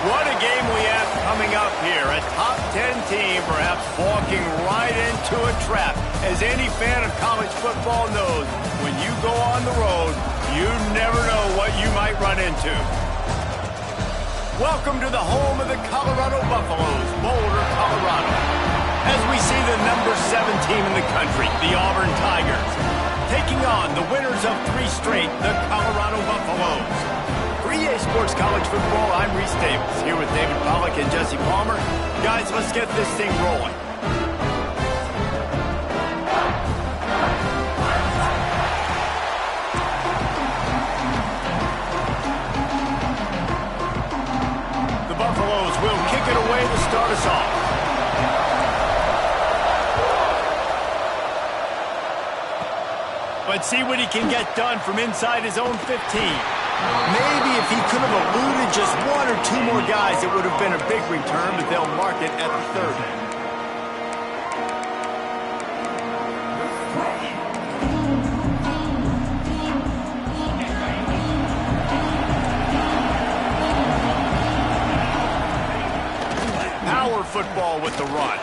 What a game we have coming up here. A top 10 team perhaps walking right into a trap. As any fan of college football knows, when you go on the road, you never know what you might run into. Welcome to the home of the Colorado Buffaloes, Boulder, Colorado. As we see the number 7 team in the country, the Auburn Tigers, taking on the winners of 3 straight, the Colorado Buffaloes. For EA Sports College Football, I'm Reese Davis, here with David Pollack and Jesse Palmer. Guys, let's get this thing rolling. The Buffaloes will kick it away to start us off. Let's see what he can get done from inside his own 15. Maybe if he could have eluded just 1 or 2 more guys, it would have been a big return, but they'll mark it at the 30. Power football with the run.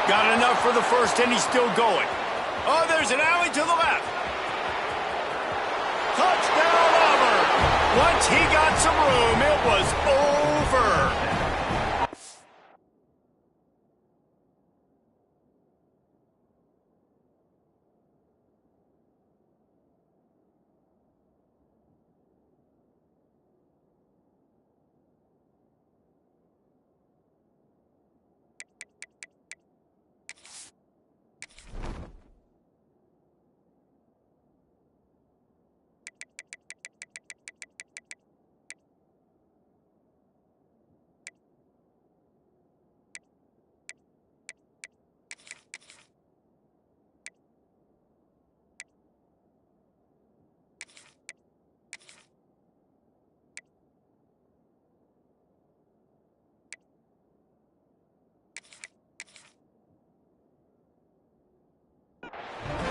Got enough for the first, and he's still going. Oh, there's an alley to the left. Touchdown, Auburn! Once he got some room, it was over.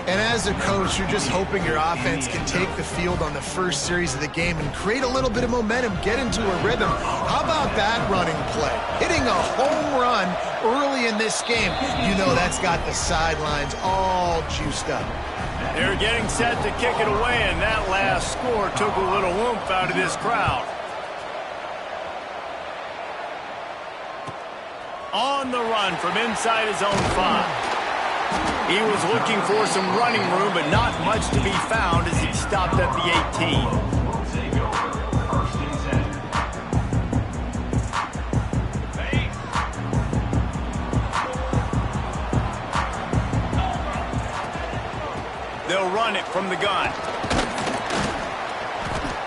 And as a coach, you're just hoping your offense can take the field on the first series of the game and create a little bit of momentum, get into a rhythm. How about that running play? Hitting a home run early in this game. You know that's got the sidelines all juiced up. They're getting set to kick it away, and that last score took a little oomph out of this crowd. On the run from inside his own 5. He was looking for some running room, but not much to be found as he stopped at the 18. They'll run it from the gun.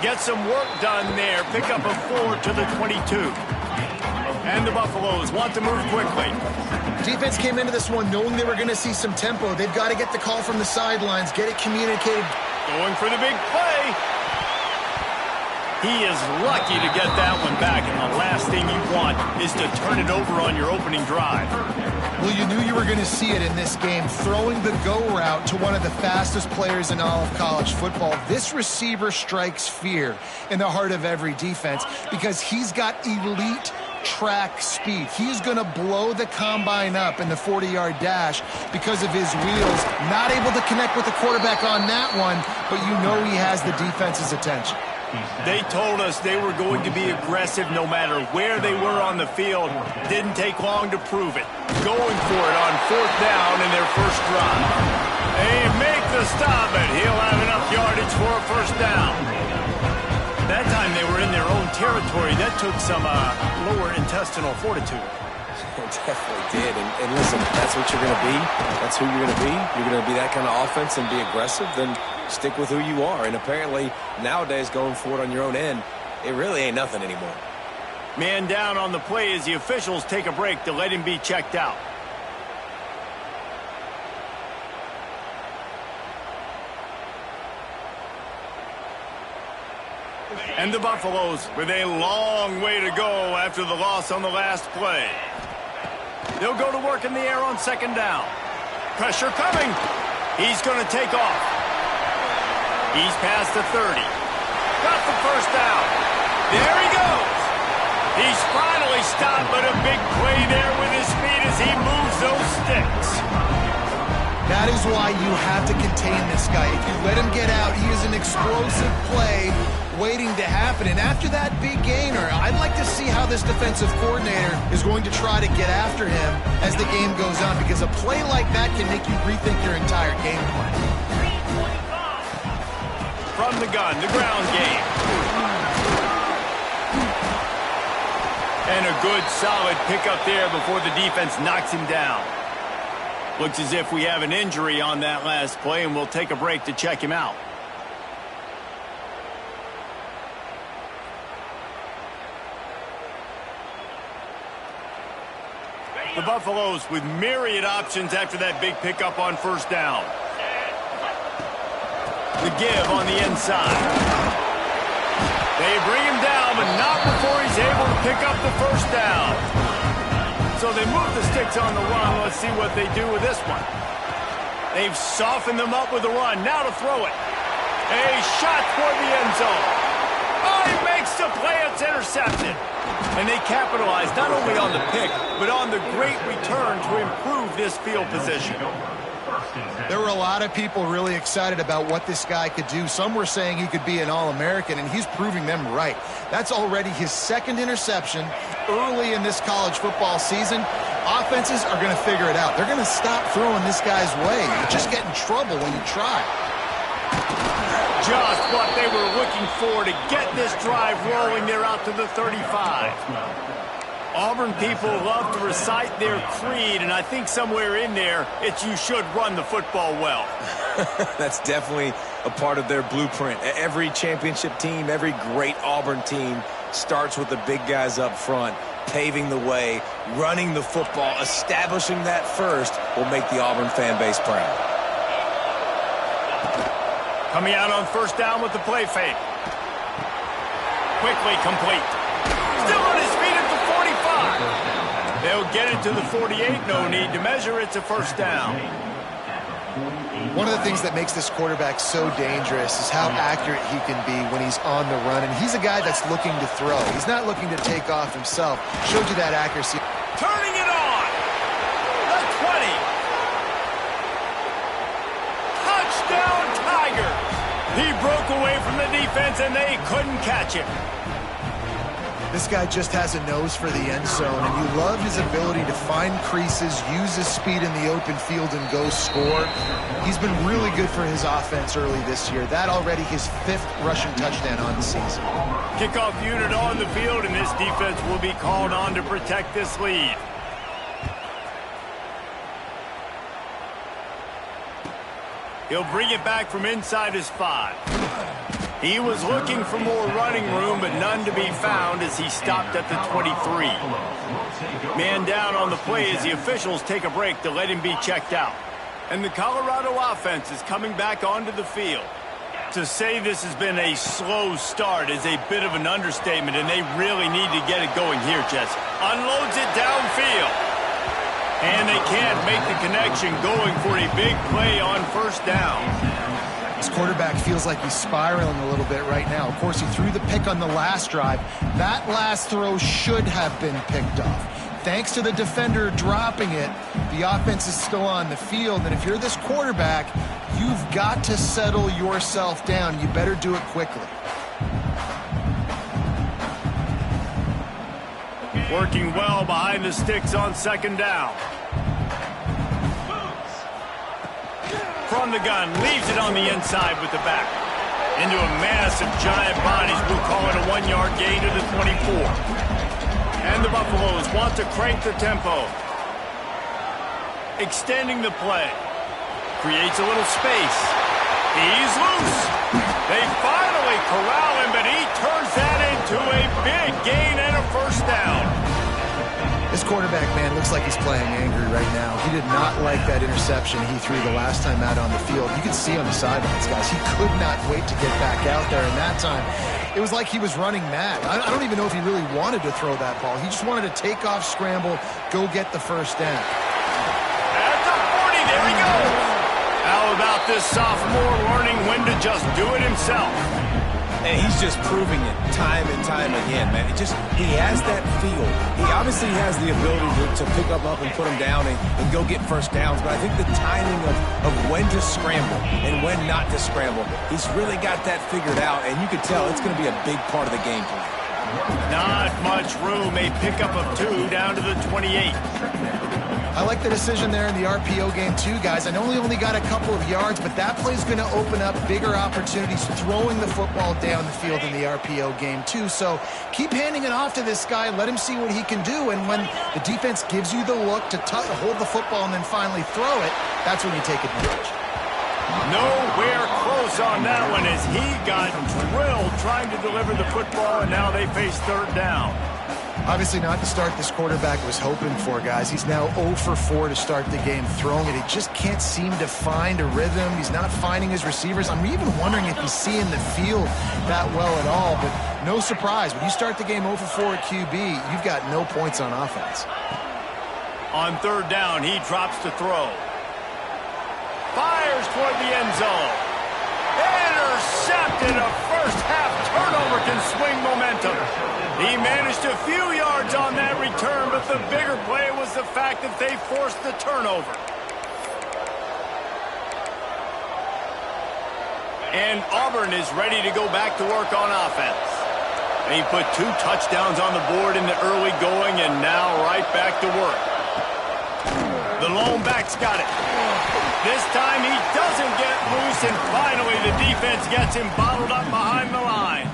Get some work done there. Pick up a 4 to the 22. And the Buffaloes want to move quickly. Defense came into this one knowing they were going to see some tempo. They've got to get the call from the sidelines, get it communicated. Going for the big play. He is lucky to get that one back, and the last thing you want is to turn it over on your opening drive. Well, you knew you were going to see it in this game, throwing the go route to one of the fastest players in all of college football. This receiver strikes fear in the heart of every defense because he's got elite track speed. He's going to blow the combine up in the 40-yard dash because of his wheels. Not able to connect with the quarterback on that one, but you know he has the defense's attention. They told us they were going to be aggressive no matter where they were on the field. Didn't take long to prove it. Going for it on 4th down in their first drive. They make the stop, and he'll have enough yardage for a first down. That time they were in their own territory. That took some lower intestinal fortitude. It definitely did. And listen, that's what you're going to be. That's who you're going to be. You're going to be that kind of offense and be aggressive, then stick with who you are. And apparently, nowadays, going for it on your own end, it really ain't nothing anymore. Man down on the play as the officials take a break to let him be checked out. And the Buffaloes with a long way to go after the loss on the last play. They'll go to work in the air on 2nd down. Pressure coming. He's going to take off. He's past the 30. Got the first down. There he goes. He's finally stopped, but a big play there with his feet as he moves those sticks. That is why you have to contain this guy. If you let him get out, he is an explosive play waiting to happen. And after that big gainer, I'd like to see how this defensive coordinator is going to try to get after him as the game goes on, because a play like that can make you rethink your entire game plan. From the gun, the ground game. And a good, solid pickup there before the defense knocks him down. Looks as if we have an injury on that last play, and we'll take a break to check him out. The Buffaloes with myriad options after that big pickup on first down. The give on the inside. They bring him down, but not before he's able to pick up the first down. So they move the sticks on the run. Let's see what they do with this one. They've softened them up with the run. Now to throw it. A shot toward the end zone. Oh, he makes the play. It's intercepted. And they capitalize not only on the pick, but on the great return to improve this field position. There were a lot of people really excited about what this guy could do. Some were saying he could be an All-American, and he's proving them right. That's already his second interception early in this college football season. Offenses are going to figure it out. They're going to stop throwing this guy's way. You just get in trouble when you try. Just what they were looking for to get this drive rolling. They're out to the 35. Auburn people love to recite their creed, and I think somewhere in there, it's you should run the football well. That's definitely a part of their blueprint. Every championship team, every great Auburn team starts with the big guys up front, paving the way, running the football. Establishing that first will make the Auburn fan base proud. Coming out on first down with the play fake. Quickly complete. Still on his feet at the 45. They'll get it to the 48. No need to measure. It's a first down. One of the things that makes this quarterback so dangerous is how accurate he can be when he's on the run. And he's a guy that's looking to throw. He's not looking to take off himself. Showed you that accuracy. Turning it on. The 20. Touchdown Tigers. He broke away from the defense, and they couldn't catch him. This guy just has a nose for the end zone, and you love his ability to find creases, use his speed in the open field, and go score. He's been really good for his offense early this year. That already his 5th rushing touchdown on the season. Kickoff unit on the field, and this defense will be called on to protect this lead. He'll bring it back from inside his 5. He was looking for more running room, but none to be found as he stopped at the 23. Man down on the play as the officials take a break to let him be checked out. And the Colorado offense is coming back onto the field. To say this has been a slow start is a bit of an understatement, and they really need to get it going here, Jesse. Unloads it downfield. And they can't make the connection, going for a big play on first down. This quarterback feels like he's spiraling a little bit right now. Of course, he threw the pick on the last drive. That last throw should have been picked off. Thanks to the defender dropping it, the offense is still on the field. And if you're this quarterback, you've got to settle yourself down. You better do it quickly. Working well behind the sticks on second down. From the gun, leaves it on the inside with the back. Into a mass of giant bodies. We'll call it a 1-yard gain to the 24. And the Buffaloes want to crank the tempo. Extending the play. Creates a little space. He's loose. They finally corral him, but he turns that into a big gain and a first down. This quarterback, man, looks like he's playing angry right now. He did not like that interception he threw the last time out on the field. You could see on the sidelines, guys. He could not wait to get back out there. And that time, it was like he was running mad. I don't even know if he really wanted to throw that ball. He just wanted to take off, scramble, go get the first down. At the 40, there he goes. How about this sophomore learning when to just do it himself? And he's just proving it time and time again, man. He has that feel. He obviously has the ability to pick up and put him down and go get first downs, but I think the timing of when to scramble and when not to scramble, he's really got that figured out, and you can tell it's going to be a big part of the game plan. Not much room. A pickup of 2 down to the 28. I like the decision there in the RPO game too, guys. I know he only got a couple of yards, but that play's going to open up bigger opportunities throwing the football down the field in the RPO game too. So keep handing it off to this guy. Let him see what he can do. And when the defense gives you the look to hold the football and then finally throw it, that's when you take advantage. Nowhere close on that one as he got drilled trying to deliver the football, and now they face 3rd down. Obviously not the start this quarterback was hoping for, guys. He's now 0 for 4 to start the game throwing it. He just can't seem to find a rhythm. He's not finding his receivers. I'm even wondering if he's seeing the field that well at all, but no surprise. When you start the game 0 for 4 at QB, you've got no points on offense. On 3rd down, he drops to throw. Fires toward the end zone. Intercepted. A first-half turnover can swing momentum. He managed a few yards on that return, but the bigger play was the fact that they forced the turnover. And Auburn is ready to go back to work on offense. And he put 2 touchdowns on the board in the early going, and now right back to work. The lone back's got it. This time he doesn't get loose, and finally the defense gets him bottled up behind the line.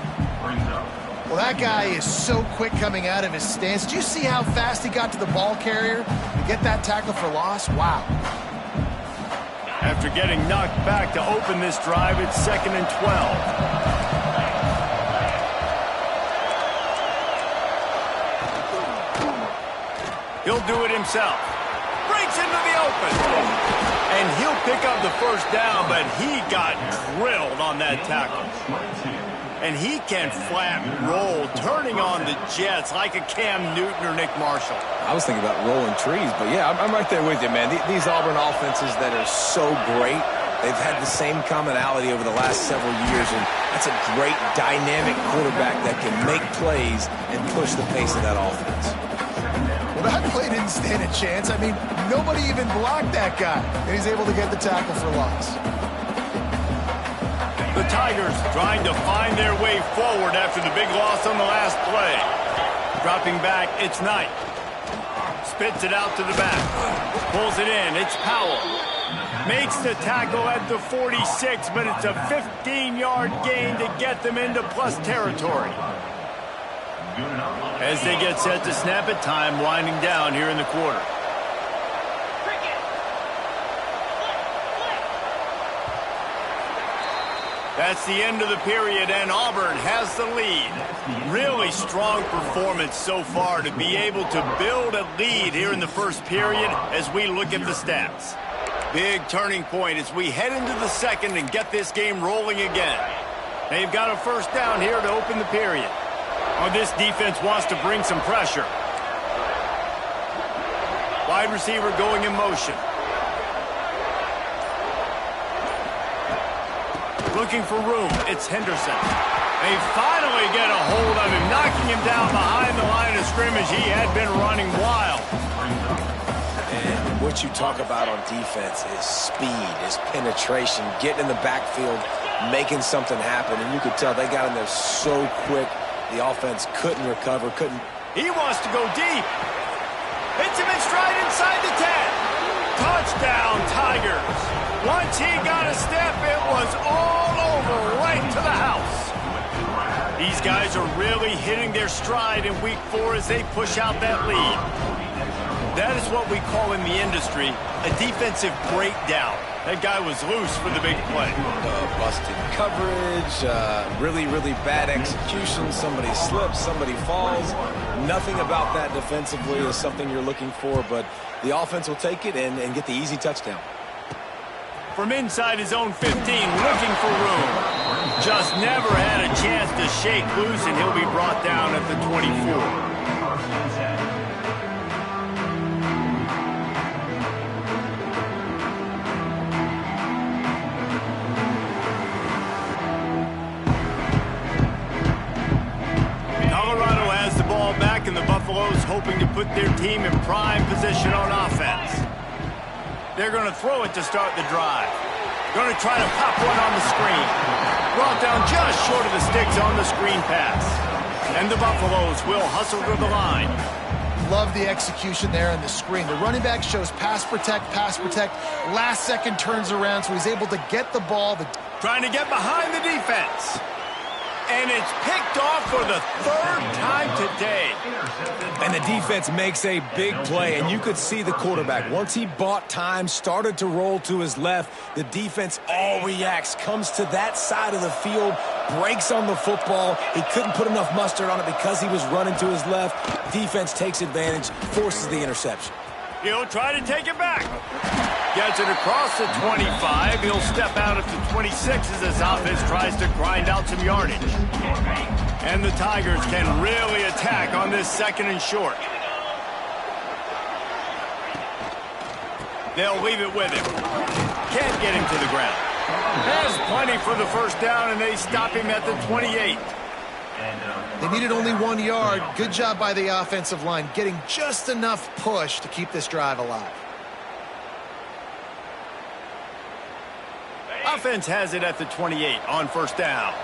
Well, that guy is so quick coming out of his stance. Did you see how fast he got to the ball carrier to get that tackle for loss? Wow. After getting knocked back to open this drive, it's 2nd and 12. He'll do it himself. Breaks into the open. And he'll pick up the first down, but he got drilled on that tackle. And he can flat roll, turning on the jets like a Cam Newton or Nick Marshall. I was thinking about rolling trees, but yeah, I'm right there with you, man. These Auburn offenses that are so great, they've had the same commonality over the last several years, and that's a great dynamic quarterback that can make plays and push the pace of that offense. Well, that play didn't stand a chance. I mean, nobody even blocked that guy, and he's able to get the tackle for loss. The Tigers trying to find their way forward after the big loss on the last play. Dropping back, it's Knight. Spits it out to the back. Pulls it in, it's Powell. Makes the tackle at the 46, but it's a 15-yard gain to get them into plus territory. As they get set to snap it, time winding down here in the quarter. That's the end of the period, and Auburn has the lead. Really strong performance so far to be able to build a lead here in the first period as we look at the stats. Big turning point as we head into the second and get this game rolling again. They've got a first down here to open the period. Oh, this defense wants to bring some pressure. Wide receiver going in motion. Looking for room, it's Henderson. They finally get a hold of him, knocking him down behind the line of scrimmage. He had been running wild. And what you talk about on defense is speed, is penetration, getting in the backfield, making something happen. And you could tell they got in there so quick, the offense couldn't recover, couldn't. He wants to go deep. Hits him in stride inside the 10. Touchdown, Tigers. Once he got a step, it was all over, right to the house. These guys are really hitting their stride in week 4 as they push out that lead. That is what we call in the industry a defensive breakdown. That guy was loose for the big play. Busted coverage, really, really bad execution. Somebody slips, somebody falls. Nothing about that defensively is something you're looking for, but the offense will take it and get the easy touchdown. From inside his own 15, looking for room. Just never had a chance to shake loose, and he'll be brought down at the 24. hoping to put their team in prime position on offense. They're going to throw it to start the drive. Going to try to pop one on the screen. Brought down just short of the sticks on the screen pass. And the Buffaloes will hustle to the line. Love the execution there on the screen. The running back shows pass protect, last second turns around, so he's able to get the ball. Trying to get behind the defense. And it's picked off for the third time today. And the defense makes a big play, and you could see the quarterback. Once he bought time, started to roll to his left, the defense all reacts, comes to that side of the field, breaks on the football. He couldn't put enough mustard on it because he was running to his left. Defense takes advantage, forces the interception. He'll try to take it back. Gets it across the 25. He'll step out at the 26 as this offense tries to grind out some yardage. And the Tigers can really attack on this second and short. They'll leave it with him. Can't get him to the ground. Has plenty for the first down, and they stop him at the 28. They needed only 1 yard. Good job by the offensive line, getting just enough push to keep this drive alive. Offense has it at the 28 on first down.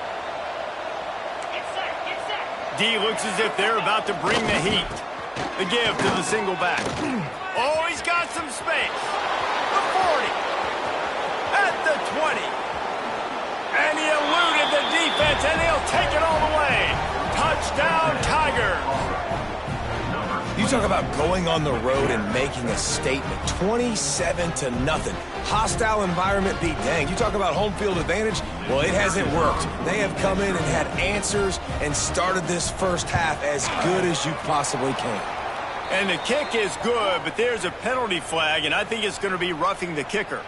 D looks as if they're about to bring the heat. The give to the single back. Oh, he's got some space. The 40. At the 20. And he eluded the defense, and he'll take it all the way. Touchdown, Tigers. You talk about going on the road and making a statement. 27-0. Hostile environment be danged. You talk about home field advantage. Well, it hasn't worked. They have come in and had answers and started this first half as good as you possibly can. And the kick is good, but there's a penalty flag, and I think it's going to be roughing the kicker.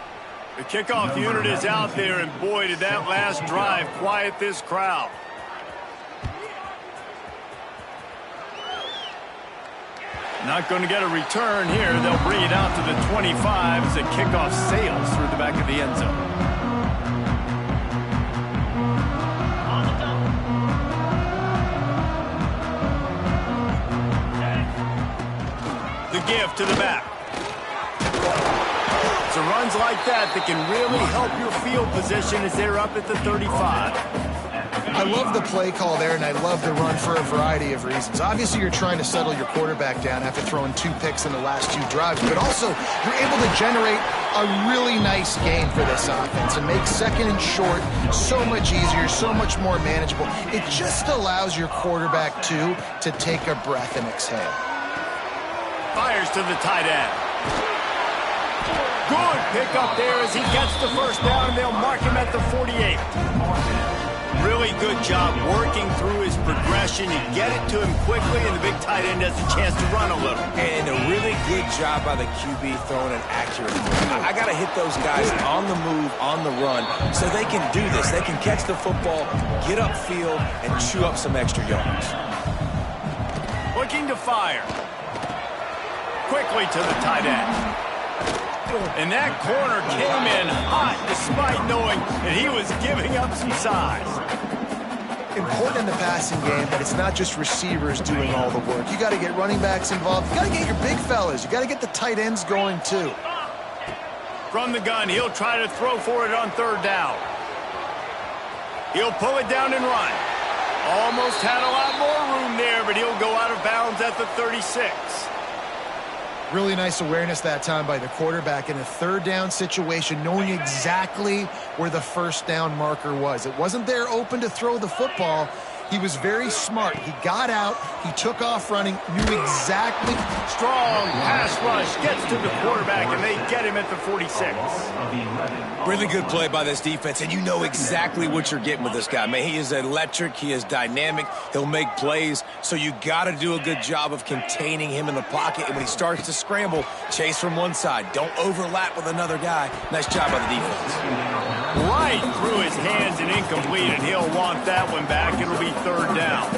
The kickoff unit is out there, and boy, did that last drive quiet this crowd. Not going to get a return here. They'll bring it out to the 25 as the kickoff sails through the back of the end zone. The give to the back. It's runs like that can really help your field position as they're up at the 35. I love the play call there, and I love the run for a variety of reasons. Obviously, you're trying to settle your quarterback down after throwing 2 picks in the last 2 drives, but also you're able to generate a really nice game for this offense and make second and short so much easier, so much more manageable. It just allows your quarterback, too, to take a breath and exhale. Fires to the tight end. Good pick up there as he gets the first down, and they'll mark him at the 48. Really good job working through his progression. You get it to him quickly, and the big tight end has a chance to run a little. And a really good job by the QB throwing an accurate throw. I got to hit those guys on the move, on the run, so they can do this. They can catch the football, get upfield, and chew up some extra yards. Looking to fire. Quickly to the tight end. And that corner came in hot despite knowing that he was giving up some size. Important in the passing game that it's not just receivers doing all the work. You got to get running backs involved. You got to get your big fellas. You got to get the tight ends going too. From the gun, he'll try to throw for it on third down. He'll pull it down and run. Almost had a lot more room there, but he'll go out of bounds at the 36. Really nice awareness that time by the quarterback in a third down situation, knowing exactly where the first down marker was. It wasn't there open to throw the football. He was very smart. He got out, he took off running, knew exactly. Strong pass rush gets to the quarterback, and they get him at the 46. Really good play by this defense, and you know exactly what you're getting with this guy. Man, he is electric, he is dynamic, he'll make plays, so you got to do a good job of containing him in the pocket, and when he starts to scramble, chase from one side. Don't overlap with another guy. Nice job by the defense. Right through his hands and incomplete, and he'll want that one back. It'll be third down.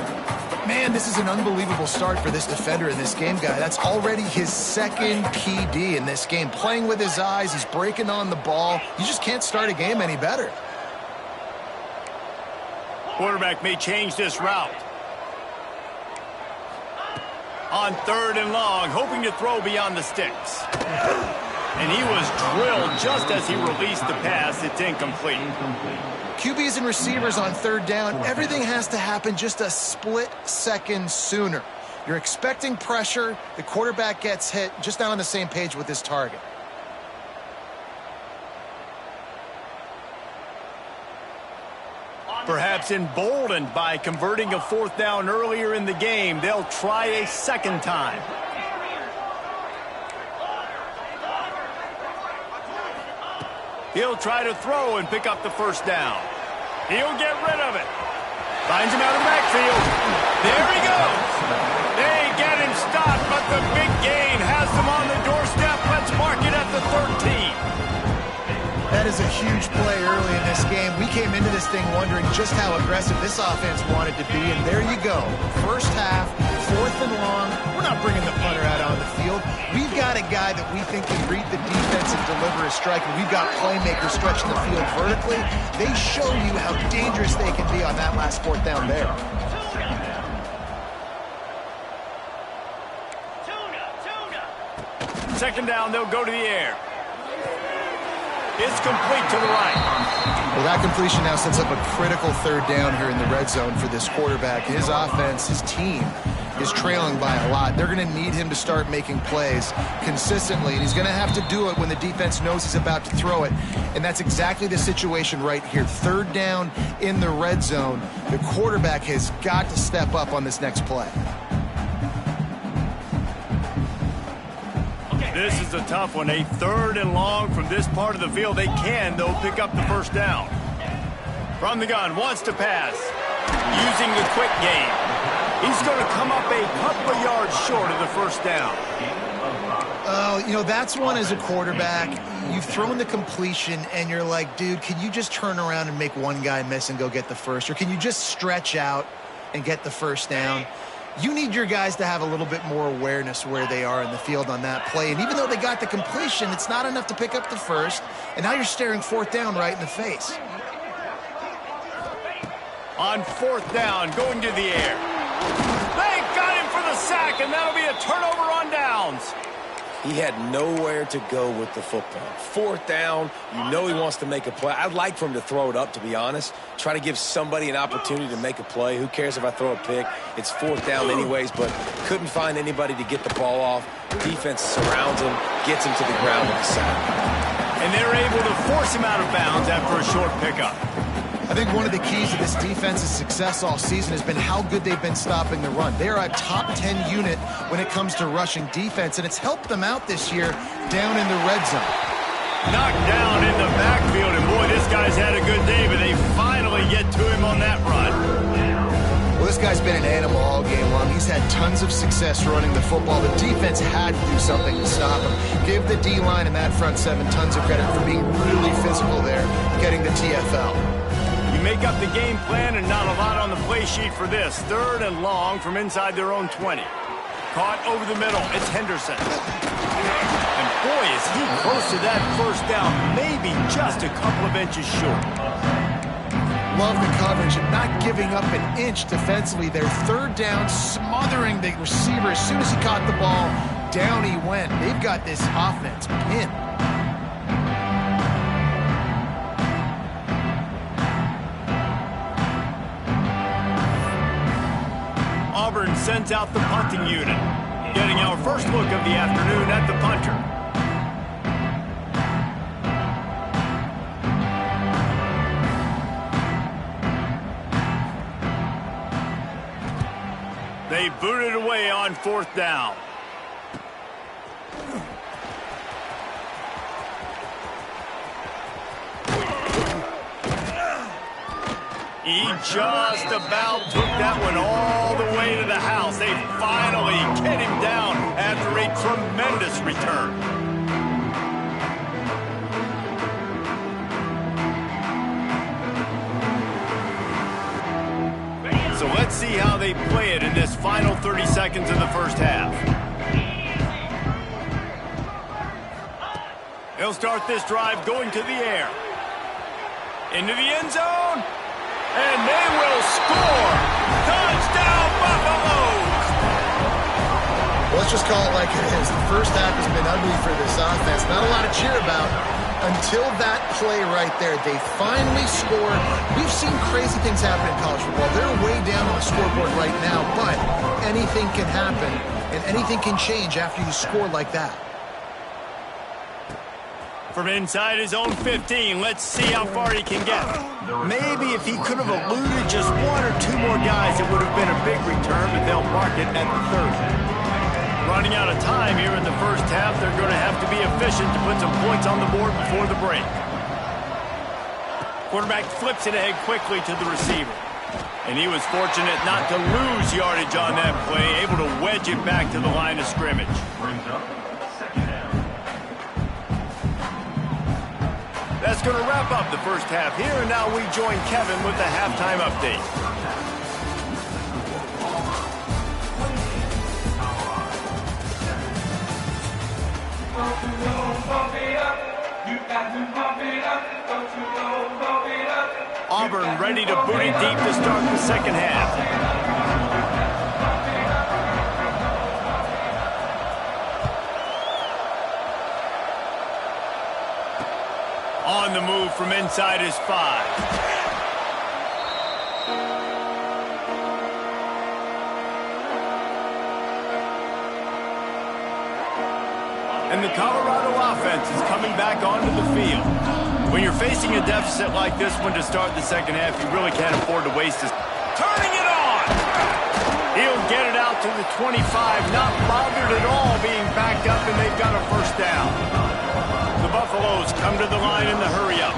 Man, this is an unbelievable start for this defender in this game, guy. That's already his second PD in this game. Playing with his eyes, he's breaking on the ball. You just can't start a game any better. Quarterback may change this route. On 3rd and long, hoping to throw beyond the sticks. And he was drilled just as he released the pass. It's incomplete. QBs and receivers on 3rd down, everything has to happen just a split second sooner. You're expecting pressure, the quarterback gets hit, just not on the same page with his target. Perhaps emboldened by converting a 4th down earlier in the game, they'll try a second time. He'll try to throw and pick up the 1st down. He'll get rid of it. Finds him out of the backfield. There he goes. They get him stopped, but the big gain has them on the doorstep. Let's mark it at the 13. That is a huge play early in this game. We came into this thing wondering just how aggressive this offense wanted to be, and there you go. First half, 4th and long. We're not bringing the punter out on the field. We've got a guy that we think can read the defense and deliver a strike, and we've got playmakers stretching the field vertically. They show you how dangerous they can be on that last 4th down there. Second down, they'll go to the air. It's complete to the right. Well, that completion now sets up a critical 3rd down here in the red zone for this quarterback. His offense, his team, is trailing by a lot. They're going to need him to start making plays consistently, and he's going to have to do it when the defense knows he's about to throw it. And that's exactly the situation right here. 3rd down in the red zone. The quarterback has got to step up on this next play. This is a tough one. A 3rd and long from this part of the field. They can, though, pick up the 1st down. From the gun, wants to pass. Using the quick game. He's going to come up a couple of yards short of the 1st down. Oh, you know, that's one as a quarterback. You've thrown the completion, and you're like, dude, can you just turn around and make one guy miss and go get the 1st? Or can you just stretch out and get the 1st down? You need your guys to have a little bit more awareness where they are in the field on that play. And even though they got the completion, it's not enough to pick up the 1st. And now you're staring 4th down right in the face. On 4th down, going to the air. They got him for the sack, and that'll be a turnover on downs. He had nowhere to go with the football. 4th down, you know he wants to make a play. I'd like for him to throw it up, to be honest. Try to give somebody an opportunity to make a play. Who cares if I throw a pick? It's 4th down anyways, but couldn't find anybody to get the ball off. Defense surrounds him, gets him to the ground with the sack. And they're able to force him out of bounds after a short pickup. I think one of the keys to this defense's success all season has been how good they've been stopping the run. They're a top 10 unit when it comes to rushing defense, and it's helped them out this year down in the red zone. Knocked down in the backfield, and boy, this guy's had a good day, but they finally get to him on that run. Well, this guy's been an animal all game long. He's had tons of success running the football. The defense had to do something to stop him. Give the D-line and that front 7 tons of credit for being really physical there, getting the TFL. You make up the game plan and not a lot on the play sheet for this. 3rd and long from inside their own 20. Caught over the middle. It's Henderson. And boy, is he close to that 1st down. Maybe just a couple of inches short. Love the coverage and not giving up an inch defensively. Their 3rd down, smothering the receiver. As soon as he caught the ball, down he went. They've got this offense pinned. Auburn sends out the punting unit. Getting our first look of the afternoon at the punter. They booted away on 4th down. He just about took that one all the way to the house. They finally get him down after a tremendous return. So let's see how they play it in this final 30 seconds of the first half. They'll start this drive going to the air. Into the end zone. And they will score. Touchdown, Buffaloes! just call it like it is. The first half has been ugly for this offense. Not a lot to cheer about until that play right there. They finally score. We've seen crazy things happen in college football. They're way down on the scoreboard right now, but anything can happen, and anything can change after you score like that. From inside his own 15, let's see how far he can get. Maybe if he could have eluded just one or two more guys, it would have been a big return, but they'll mark it at the 30. Running out of time here in the first half, they're going to have to be efficient to put some points on the board before the break. Quarterback flips it ahead quickly to the receiver. And he was fortunate not to lose yardage on that play, able to wedge it back to the line of scrimmage. That's going to wrap up the first half here, and now we join Kevin with the halftime update. Auburn ready to boot it deep to start the second half. On the move from inside his 5. And the Colorado offense is coming back onto the field. When you're facing a deficit like this one to start the second half, you really can't afford to waste this. Turning it on! He'll get it out to the 25, not bothered at all being backed up, and they've got a first down. The Buffaloes come to the line in the hurry-up.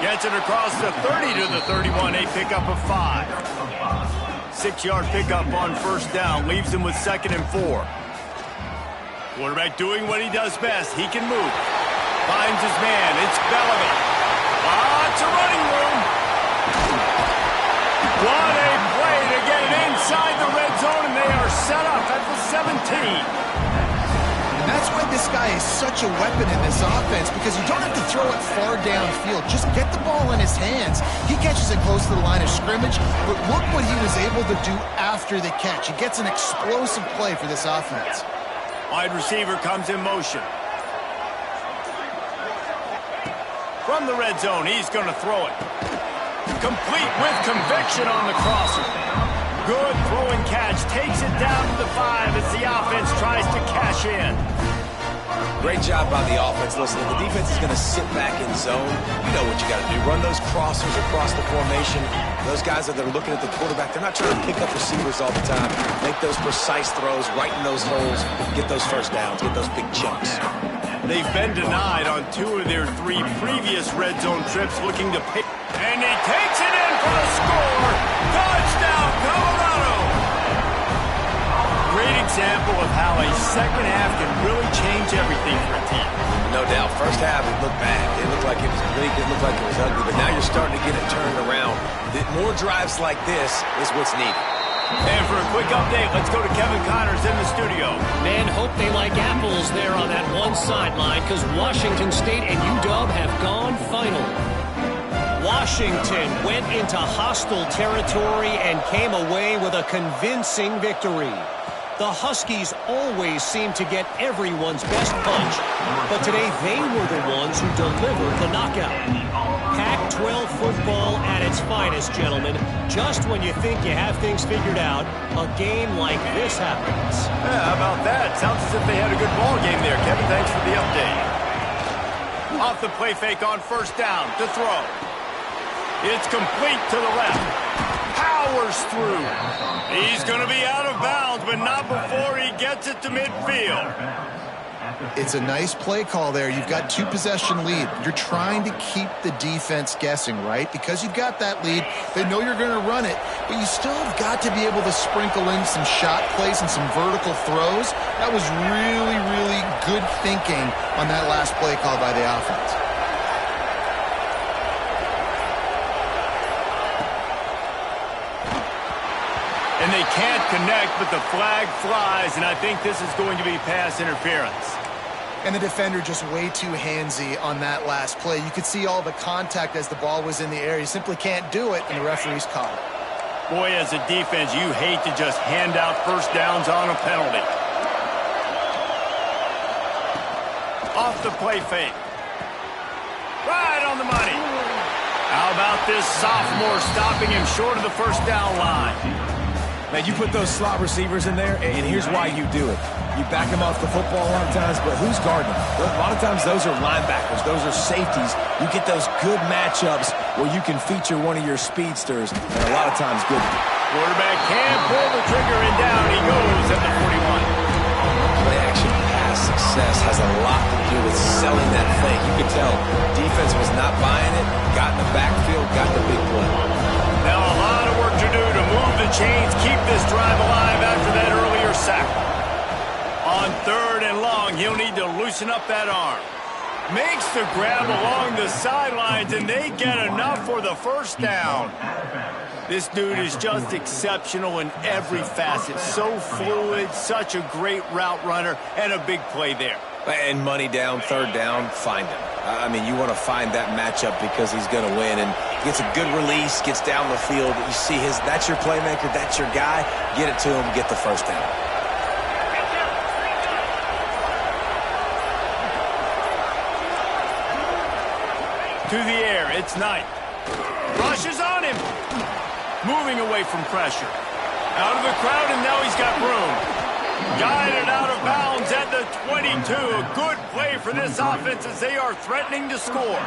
Gets it across the 30 to the 31, a pickup of 5. 6-yard pickup on first down, leaves him with 2nd and 4. Quarterback doing what he does best. He can move. Finds his man. It's Bellamy. Lots of running room. What a play to get it inside the red zone, and they are set up at the 17. That's why this guy is such a weapon in this offense, because you don't have to throw it far downfield. Just get the ball in his hands. He catches it close to the line of scrimmage, but look what he was able to do after the catch. He gets an explosive play for this offense. Wide receiver comes in motion. From the red zone, he's going to throw it. Complete with conviction on the crosser. Good throwing catch. Takes it down to the 5 as the offense tries to cash in. Great job by the offense. Listen, if the defense is going to sit back in zone, you know what you got to do. Run those crossers across the formation. Those guys that are looking at the quarterback, they're not trying to pick up receivers all the time. Make those precise throws, right in those holes, get those first downs, get those big chunks. They've been denied on 2 of their 3 previous red zone trips looking to pick. And he takes it in for a score. Touchdown, Colorado! Great example of how a second half can really change everything for a team. No doubt. First half, it looked bad. It looked like it was big. It looked like it was ugly. But now you're starting to get it turned around. More drives like this is what's needed. And for a quick update, let's go to Kevin Connors in the studio. Man, hope they like apples there on that one sideline, because Washington State and UW have gone final. Washington went into hostile territory and came away with a convincing victory. The Huskies always seem to get everyone's best punch, but today they were the ones who delivered the knockout. Pac-12 football at its finest, gentlemen. Just when you think you have things figured out, a game like this happens. Yeah, how about that? Sounds as if they had a good ball game there. Kevin, thanks for the update. Off the play fake on first down to throw. It's complete to the left. Powers through. He's going to be out of bounds, but not before he gets it to midfield. It's a nice play call there. You've got 2-possession lead. You're trying to keep the defense guessing, right? Because you've got that lead, they know you're going to run it, but you still have got to be able to sprinkle in some shot plays and some vertical throws. That was really, really good thinking on that last play call by the offense. And they can't connect, but the flag flies, and I think this is going to be pass interference. And the defender just way too handsy on that last play. You could see all the contact as the ball was in the air. You simply can't do it, and the referees call it. Boy, as a defense, you hate to just hand out first downs on a penalty. Off the play fake. Right on the money. How about this sophomore stopping him short of the first down line? Man, you put those slot receivers in there, and here's why you do it. You back them off the football a lot of times, but who's guarding them? A lot of times those are linebackers. Those are safeties. You get those good matchups where you can feature one of your speedsters, and a lot of times good. Quarterback can pull the trigger, and down he goes at the 41. Play-action pass success has a lot to do with selling that fake. You could tell defense was not buying it, got in the backfield, got the big play. Now a lot of work to do to move the chains, keep this drive alive after that earlier sack. On 3rd and long, he'll need to loosen up that arm. Makes the grab along the sidelines, and they get enough for the first down. This dude is just exceptional in every facet. So fluid, such a great route runner, and a big play there. And money down, 3rd down, find him. I mean, you want to find that matchup because he's going to win. And gets a good release, gets down the field. You see that's your playmaker, that's your guy. Get it to him, get the first down. To the air, it's Knight. Rushes on him. Moving away from pressure. Out of the crowd, and now he's got room. Guided out of bounds at the 22. A good play for this offense as they are threatening to score.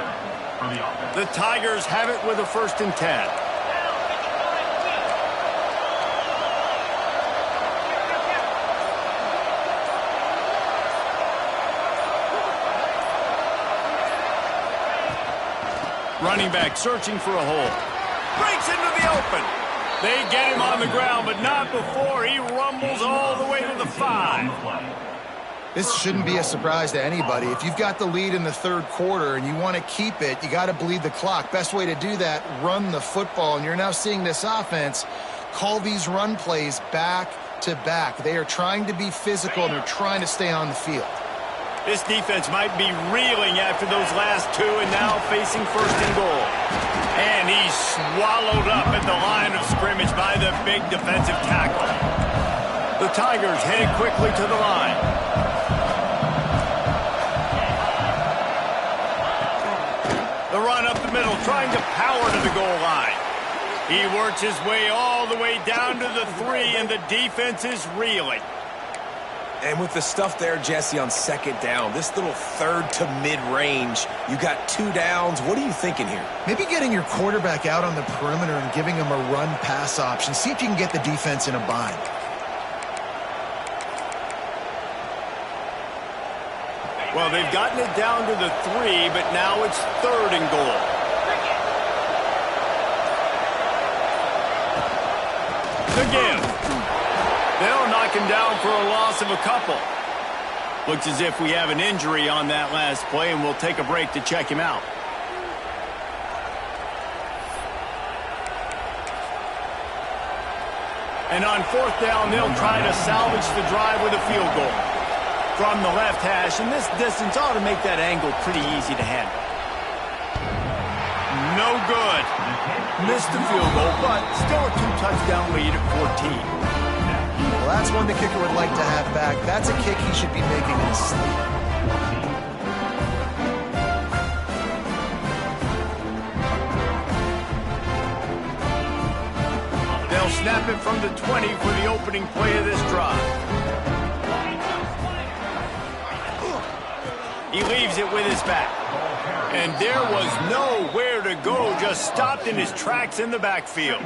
The Tigers have it with a 1st and 10. Running back searching for a hole. Breaks into the open. They get him on the ground, but not before he rumbles all the way to the 5. This shouldn't be a surprise to anybody. If you've got the lead in the 3rd quarter and you want to keep it, you got to bleed the clock. Best way to do that, run the football. And you're now seeing this offense call these run plays back to back. They are trying to be physical, and they're trying to stay on the field. This defense might be reeling after those last 2 and now facing 1st and goal. And he's swallowed up at the line of scrimmage by the big defensive tackle. The Tigers headed quickly to the line. The run up the middle, trying to power to the goal line. He works his way all the way down to the 3, and the defense is reeling. And with the stuff there, Jesse, on 2nd down, this little 3rd to mid-range, you got 2 downs. What are you thinking here? Maybe getting your quarterback out on the perimeter and giving him a run-pass option. See if you can get the defense in a bind. Well, they've gotten it down to the 3, but now it's 3rd and goal. The give. They'll knock him down for a loss of a couple. Looks as if we have an injury on that last play, and we'll take a break to check him out. And on 4th down, they'll try to salvage the drive with a field goal. From the left hash, and this distance ought to make that angle pretty easy to handle. No good. Missed the field goal, but still a 2-touchdown lead at 14. Well, that's one the kicker would like to have back. That's a kick he should be making in his sleep. They'll snap it from the 20 for the opening play of this drive. He leaves it with his back. And there was nowhere to go, just stopped in his tracks in the backfield.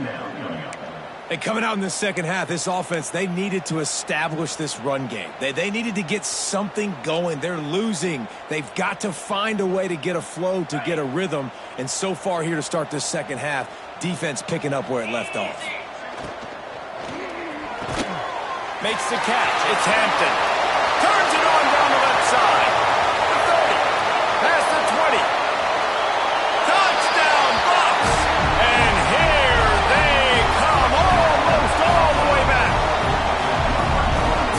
And coming out in the 2nd half, this offense, they needed to establish this run game. They needed to get something going. They're losing. They've got to find a way to get a flow, to get a rhythm. And so far here to start this 2nd half, defense picking up where it left off. Makes the catch. It's Hampton. Turns it on down the left side. The 30. Past the 20. Touchdown, Bucs. And here they come. Almost all the way back.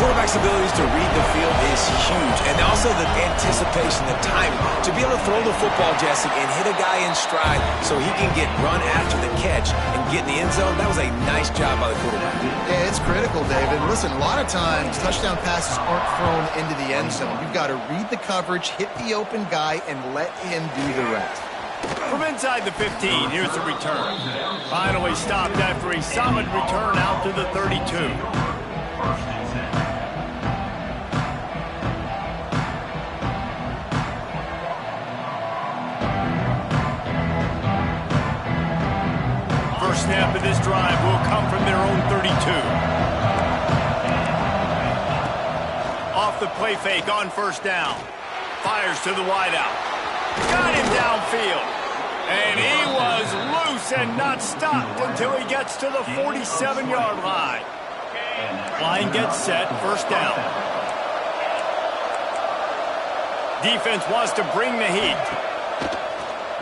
Quarterback's abilities to read the field is huge. And also the anticipation, the timing. To be able to throw the football, Jesse, and hit a guy in stride so he can get run after the catch and get in the end zone, that was a nice job by the quarterback. Yeah, it's critical, David. Listen, a lot of times touchdown passes aren't thrown into the end zone. You've got to read the coverage, hit the open guy, and let him do the rest. From inside the 15, here's the return. Finally stopped after a solid return out to the 32. First snap of this drive will come from their own 32. Off the play fake on first down. Fires to the wideout. Got him downfield. And he was loose and not stopped until he gets to the 47-yard line. Line gets set, first down. Defense wants to bring the heat.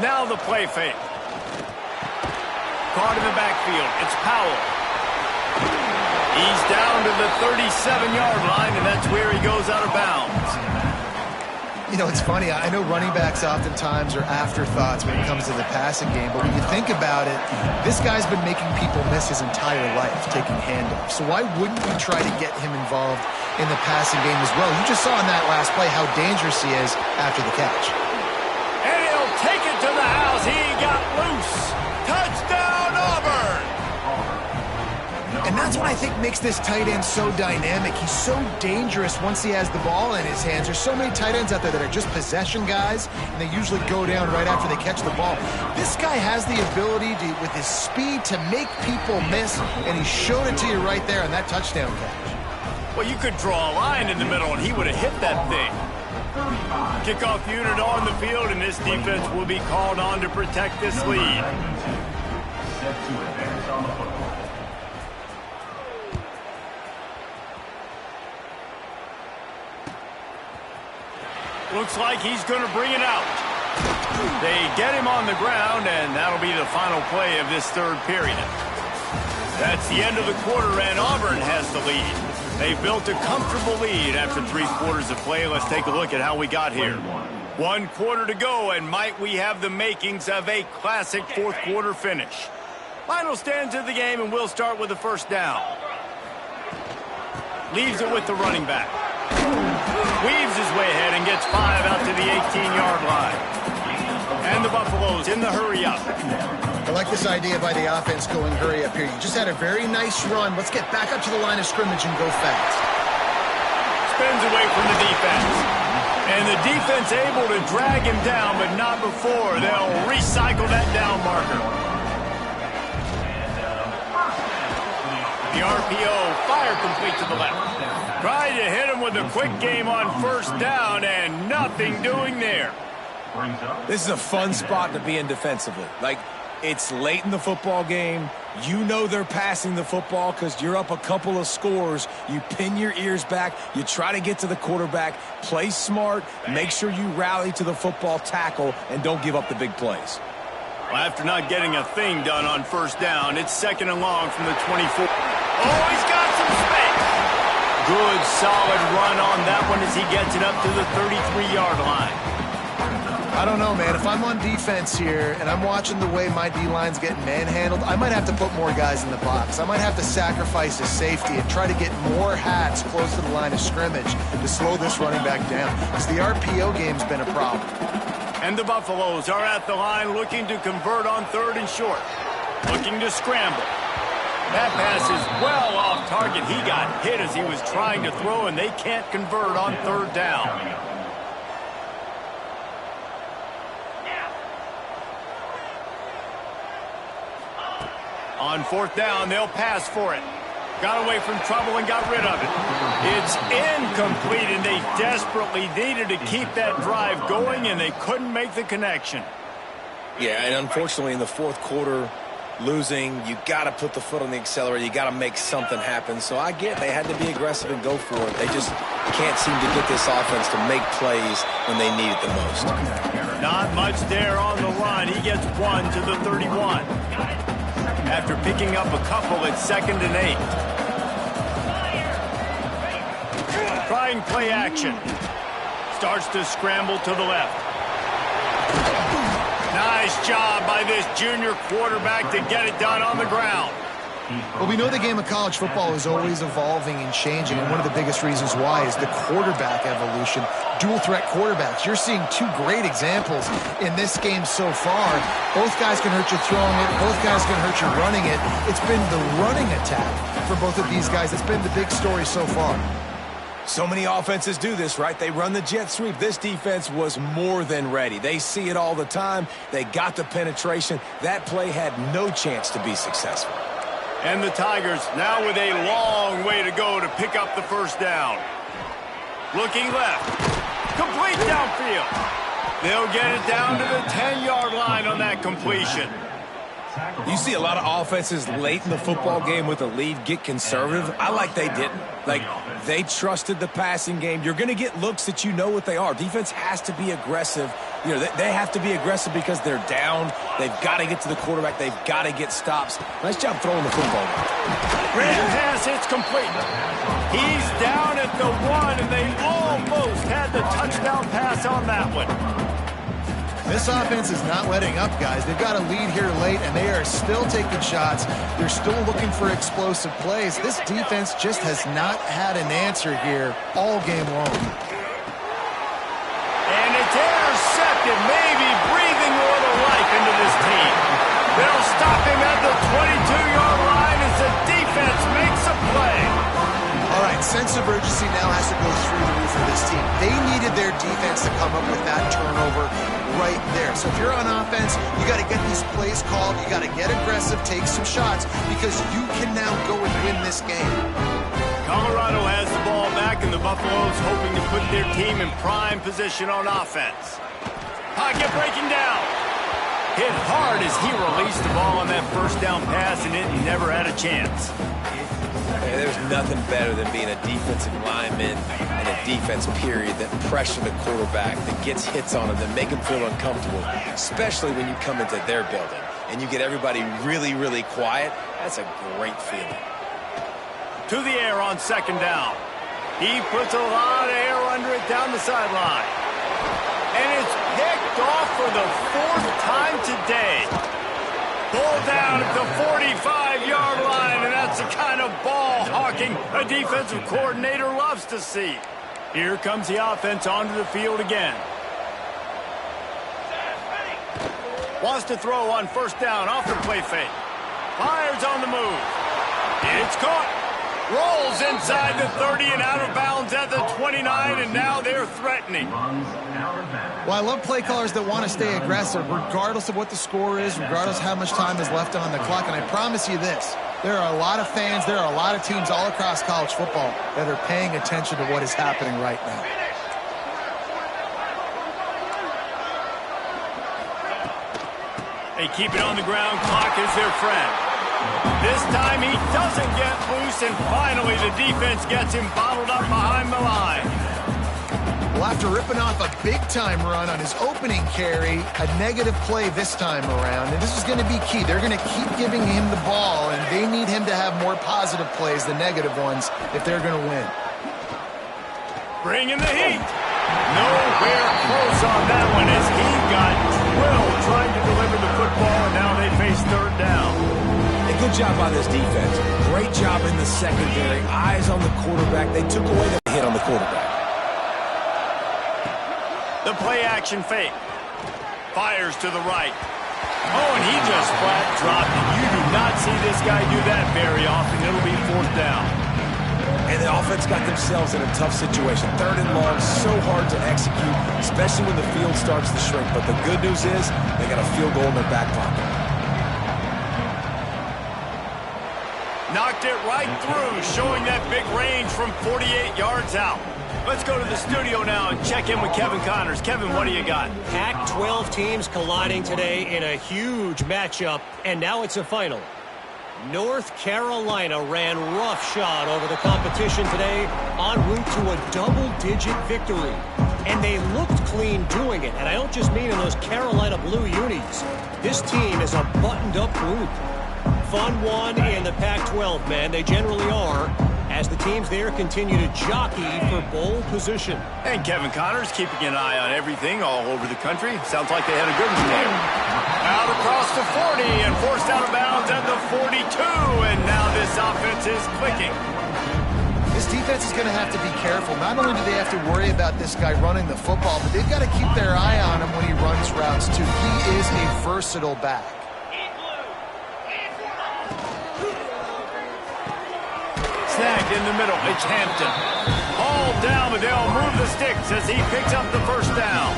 Now the play fake. Caught in the backfield. It's Powell. He's down to the 37-yard line, and that's where he goes out of bounds. You know, it's funny. I know running backs oftentimes are afterthoughts when it comes to the passing game, but when you think about it, this guy's been making people miss his entire life taking handoffs. So why wouldn't you try to get him involved in the passing game as well? You just saw in that last play how dangerous he is after the catch. And he'll take it to the house. He got loose. Touchdown, Auburn! And that's what I think makes this tight end so dynamic. He's so dangerous once he has the ball in his hands. There's so many tight ends out there that are just possession guys, and they usually go down right after they catch the ball. This guy has the ability to, with his speed, to make people miss, and he showed it to you right there on that touchdown catch. Well, you could draw a line in the middle, and he would have hit that thing. Kickoff unit on the field, and this defense will be called on to protect this lead. Looks like he's going to bring it out. They get him on the ground, and that'll be the final play of this third period. That's the end of the quarter, and Auburn has the lead. They built a comfortable lead after 3 quarters of play. Let's take a look at how we got here. 1 quarter to go, and might we have the makings of a classic fourth quarter finish. Final stands of the game, and we'll start with the first down. Leaves it with the running back. Weaves his way ahead and gets 5 out to the 18-yard line. And the Buffaloes in the hurry up. I like this idea by the offense going hurry up here. You just had a very nice run. Let's get back up to the line of scrimmage and go fast. Spins away from the defense. And the defense able to drag him down, but not before. They'll recycle that down marker. The RPO, fire complete to the left. Tried to hit him with a quick game on first down, and nothing doing there. This is a fun spot to be in defensively. Like, it's late in the football game. You know they're passing the football because you're up a couple of scores. You pin your ears back. You try to get to the quarterback. Play smart. Make sure you rally to the football tackle and don't give up the big plays. Well, after not getting a thing done on first down, it's 2nd and long from the 24. Oh, he's got some space. Good, solid run on that one as he gets it up to the 33-yard line. I don't know, man. If I'm on defense here and I'm watching the way my D-line's getting manhandled, I might have to put more guys in the box. I might have to sacrifice his safety and try to get more hats close to the line of scrimmage to slow this running back down, because the RPO game's been a problem. And the Buffaloes are at the line looking to convert on 3rd and short. Looking to scramble. That pass is well off target. He got hit as he was trying to throw, and they can't convert on 3rd down. On 4th down, they'll pass for it. Got away from trouble and got rid of it. It's incomplete, and they desperately needed to keep that drive going, and they couldn't make the connection. Yeah, and unfortunately in the 4th quarter, losing, you got to put the foot on the accelerator. You got to make something happen. So I get they had to be aggressive and go for it. They just can't seem to get this offense to make plays when they need it the most. Not much there on the run. He gets 1 to the 31. After picking up a couple, it's 2nd and 8. Trying play action. Starts to scramble to the left. Not Nice job by this junior quarterback to get it done on the ground. Well, we know the game of college football is always evolving and changing, and one of the biggest reasons why is the quarterback evolution. Dual threat quarterbacks. You're seeing two great examples in this game so far. Both guys can hurt you throwing it. Both guys can hurt you running it. It's been the running attack for both of these guys. It's been the big story so far. So many offenses do this, right? They run the jet sweep. This defense was more than ready. They see it all the time. They got the penetration. That play had no chance to be successful. And the Tigers now with a long way to go to pick up the first down. Looking left. Complete downfield. They'll get it down to the 10-yard line on that completion. You see a lot of offenses late in the football game with a lead get conservative. I like they didn't. Like, they trusted the passing game. You're going to get looks that you know what they are. Defense has to be aggressive. You know, they have to be aggressive because they're down. They've got to get to the quarterback. They've got to get stops. Nice job throwing the football. Great pass, it's complete. He's down at the 1, and they almost had the touchdown pass on that one. This offense is not letting up, guys. They've got a lead here late, and they are still taking shots. They're still looking for explosive plays. This defense just has not had an answer here all game long. And it's intercepted, maybe breathing a little life into this team. They'll stop him at the 22-yard line as the defense makes a play. All right, sense of urgency now has to go through the roof for this team. They needed their defense to come up with that turnover right there. So if you're on offense, you got to get these plays called. You got to get aggressive, take some shots, because you can now go and win this game. Colorado has the ball back, and the Buffaloes hoping to put their team in prime position on offense. Pocket breaking down. Hit hard as he released the ball on that first down pass, and it never had a chance. Hey, there's nothing better than being a defensive lineman and a defense period that pressure the quarterback, that gets hits on him, that make him feel uncomfortable, especially when you come into their building and you get everybody really, really quiet. That's a great feeling. To the air on second down. He puts a lot of air under it down the sideline. And it's picked off for the 4th time today. Pull down at the 45-yard line, and that's the kind of ball hawking a defensive coordinator loves to see. Here comes the offense onto the field again. Wants to throw on first down off the play fake. Fires on the move. It's caught. Rolls inside the 30 and out of bounds at the 29, and now they're threatening. Well, I love play callers that want to stay aggressive regardless of what the score is, regardless of how much time is left on the clock. And I promise you this, there are a lot of fans, there are a lot of teams all across college football that are paying attention to what is happening right now. They keep it on the ground. Clock is their friend. This time he doesn't get loose, and finally the defense gets him bottled up behind the line. Well, after ripping off a big-time run on his opening carry, a negative play this time around, and this is going to be key. They're going to keep giving him the ball, and they need him to have more positive plays than negative ones if they're going to win. Bringing the heat. Nowhere close on that one as he got drilled trying to deliver the football, and now they face third down. Good job by this defense. Great job in the secondary. Eyes on the quarterback. They took away the hit on the quarterback. The play action fake. Fires to the right. Oh, and he just flat dropped it. You do not see this guy do that very often. It'll be 4th down. And the offense got themselves in a tough situation. 3rd and long, so hard to execute, especially when the field starts to shrink. But the good news is they got a field goal in their back pocket. Knocked it right through, showing that big range from 48 yards out. Let's go to the studio now and check in with Kevin Connors. Kevin, what do you got? Pac-12 teams colliding today in a huge matchup, and now it's a final. North Carolina ran roughshod over the competition today en route to a double-digit victory. And they looked clean doing it, and I don't just mean in those Carolina blue unis. This team is a buttoned-up group. Fun one in the Pac-12, man. They generally are, as the teams there continue to jockey for bowl position. And Kevin Connors keeping an eye on everything all over the country. Sounds like they had a good one today. Out across the 40 and forced out of bounds at the 42. And now this offense is clicking. This defense is going to have to be careful. Not only do they have to worry about this guy running the football, but they've got to keep their eye on him when he runs routes, too. He is a versatile back. Snagged in the middle. It's Hampton. Hauled down, but they'll move the sticks as he picks up the first down.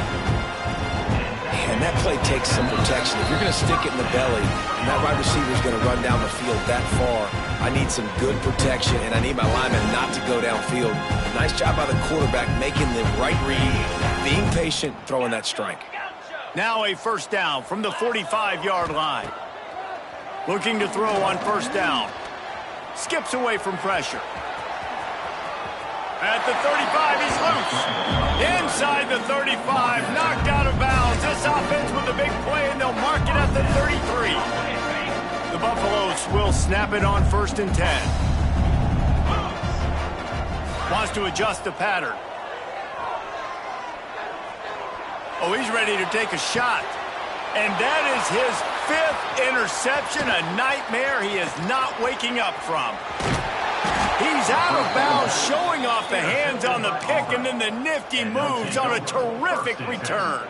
And that play takes some protection. If you're going to stick it in the belly, and that wide receiver is going to run down the field that far, I need some good protection, and I need my lineman not to go downfield. Nice job by the quarterback making the right read, being patient, throwing that strike. Now a first down from the 45-yard line. Looking to throw on first down. Skips away from pressure. At the 35, he's loose. Inside the 35, knocked out of bounds. This offense with a big play, and they'll mark it at the 33. The Buffaloes will snap it on 1st and 10. Wants to adjust the pattern. Oh, he's ready to take a shot. And that is his 5th interception, a nightmare he is not waking up from. He's out of bounds, showing off the hands on the pick, and then the nifty moves on a terrific return.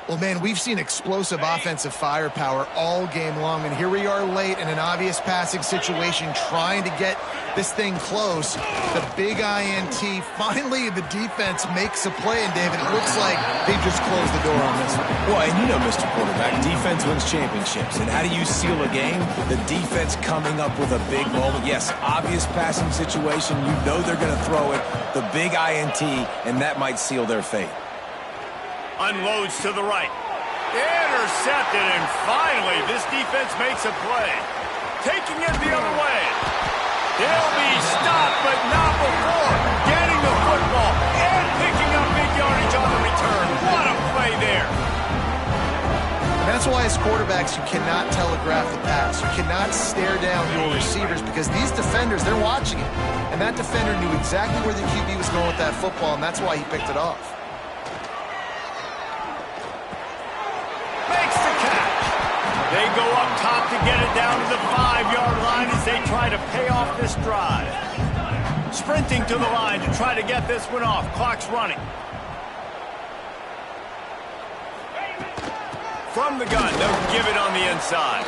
Well, man, we've seen explosive offensive firepower all game long, and here we are late in an obvious passing situation trying to get this thing close. The big INT, finally the defense makes a play, and David, it looks like they just closed the door on this one. Well, and you know, Mr. Quarterback, defense wins championships. And how do you seal a game? The defense coming up with a big moment. Yes, obvious passing situation. You know they're going to throw it. The big INT, and that might seal their fate. Unloads to the right. Intercepted, and finally this defense makes a play. Taking it the other way. They'll be stopped, but not before getting the football and picking up big yardage on the return. What a play there. And that's why as quarterbacks you cannot telegraph the pass. You cannot stare down your receivers because these defenders, they're watching it. And that defender knew exactly where the QB was going with that football, and that's why he picked it off. They go up top to get it down to the 5-yard line as they try to pay off this drive. Sprinting to the line to try to get this one off. Clock's running. From the gun, they'll give it on the inside.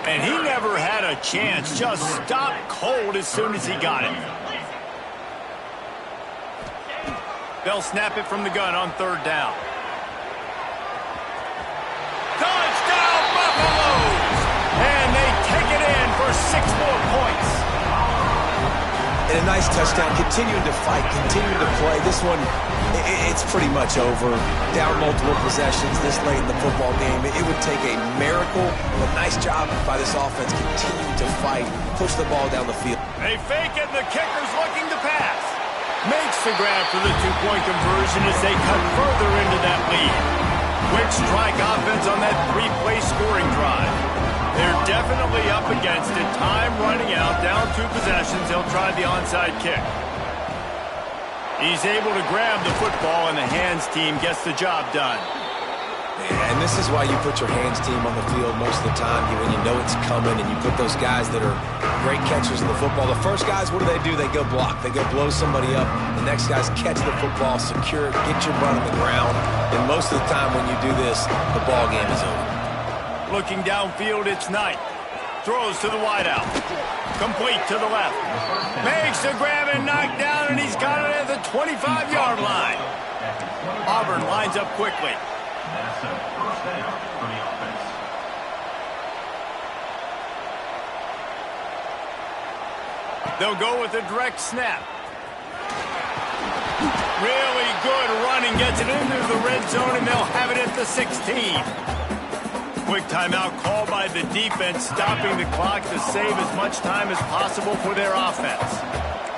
And he never had a chance. Just stopped cold as soon as he got it. They'll snap it from the gun on 3rd down. Touchdown, Buffaloes! And they take it in for 6 more points. And a nice touchdown, continuing to fight, continuing to play. This one, it's pretty much over. Down multiple possessions this late in the football game. It would take a miracle, but nice job by this offense continuing to fight, push the ball down the field. They fake it, and the kicker's looking to pass. Makes the grab for the 2-point conversion as they cut further into that lead. Quick strike offense on that 3-play scoring drive. They're definitely up against it. Time running out, down 2 possessions. They'll try the onside kick. He's able to grab the football, and the hands team gets the job done. And this is why you put your hands team on the field most of the time when you know it's coming, and you put those guys that are great catchers of the football. The first guys, what do? They go block. They go blow somebody up. The next guys catch the football, secure it, get your butt on the ground. And most of the time when you do this, the ball game is over. Looking downfield, it's Knight. Throws to the wideout. Complete to the left. Makes the grab and knocked down, and he's got it at the 25-yard line. Auburn lines up quickly. They'll go with a direct snap. Really good running, gets it into the red zone, and they'll have it at the 16. Quick timeout called by the defense, stopping the clock to save as much time as possible for their offense.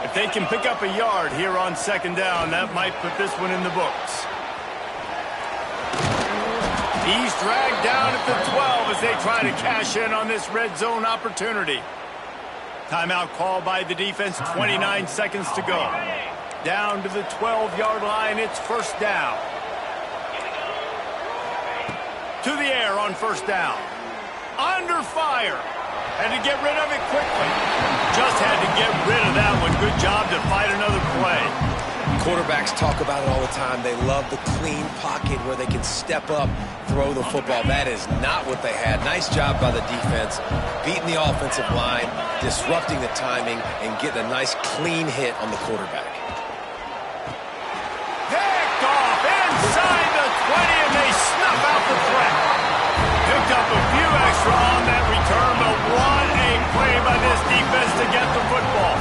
If they can pick up a yard here on 2nd down, that might put this one in the books. He's dragged down at the 12 as they try to cash in on this red zone opportunity. Timeout called by the defense, 29 seconds to go. Down to the 12-yard line, it's 1st down. To the air on first down. Under fire. Had to get rid of it quickly. Just had to get rid of that one. Good job to fight another play. Quarterbacks talk about it all the time. They love the clean pocket where they can step up, throw the football. That is not what they had. Nice job by the defense, beating the offensive line, disrupting the timing, and getting a nice clean hit on the quarterback. Picked off inside the 20, and they snuff out the threat. Picked up a few extra on that return, but what a play by this defense to get the football.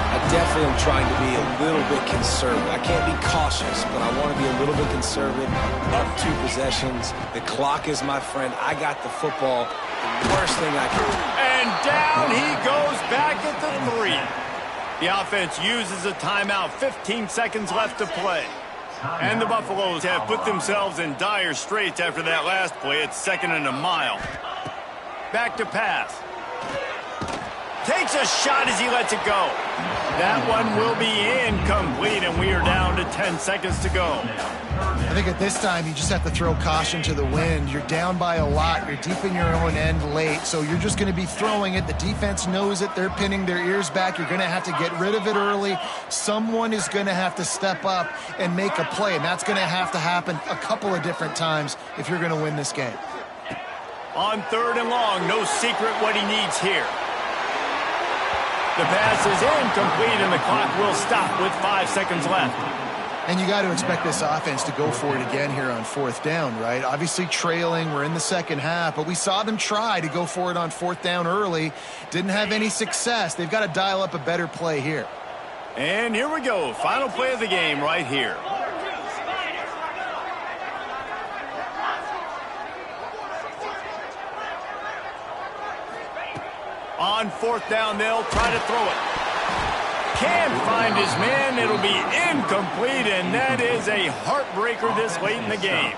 I definitely am trying to be a little bit conservative. I can't be cautious, but I want to be a little bit conservative. Up 2 possessions. The clock is my friend. I got the football. The worst thing I can do. And down he goes back at the 3. The offense uses a timeout. 15 seconds left to play. And the Buffaloes have put themselves in dire straits after that last play. It's 2nd and a mile. Back to pass. Takes a shot as he lets it go. That one will be incomplete, and we are down to 10 seconds to go. I think at this time, you just have to throw caution to the wind. You're down by a lot. You're deep in your own end late, so you're just going to be throwing it. The defense knows it. They're pinning their ears back. You're going to have to get rid of it early. Someone is going to have to step up and make a play, and that's going to have to happen a couple of different times if you're going to win this game. On 3rd and long, no secret what he needs here. The pass is incomplete, and the clock will stop with 5 seconds left. And you got to expect this offense to go for it again here on 4th down, right? Obviously trailing, we're in the second half, but we saw them try to go for it on 4th down early. Didn't have any success. They've got to dial up a better play here. And here we go. Final play of the game right here. On 4th down, they'll try to throw it. Can't find his man. It'll be incomplete, and that is a heartbreaker this late in the game.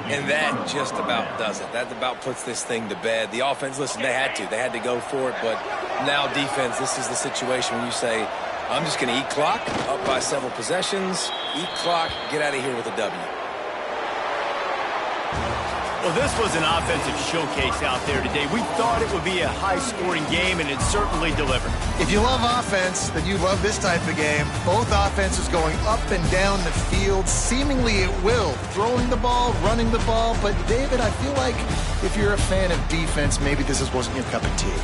And that just about does it. That about puts this thing to bed. The offense, listen, they had to go for it, but now defense, this is the situation when you say, I'm just going to eat clock, up by several possessions, eat clock, get out of here with a W. Well, this was an offensive showcase out there today. We thought it would be a high-scoring game, and it certainly delivered. If you love offense, then you love this type of game. Both offenses going up and down the field, seemingly at will. Throwing the ball, running the ball. But, David, I feel like if you're a fan of defense, maybe this wasn't your cup of tea.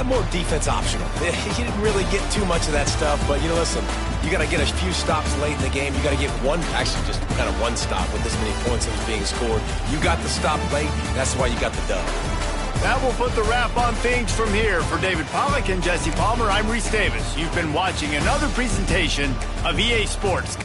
More defense optional. You didn't really get too much of that stuff, but, listen, you got to get a few stops late in the game. You got to get actually just kind of one stop with this many points that was being scored. You got the stop late. That's why you got the dub. That will put the wrap on things from here. For David Pollack and Jesse Palmer, I'm Reese Davis. You've been watching another presentation of EA Sports.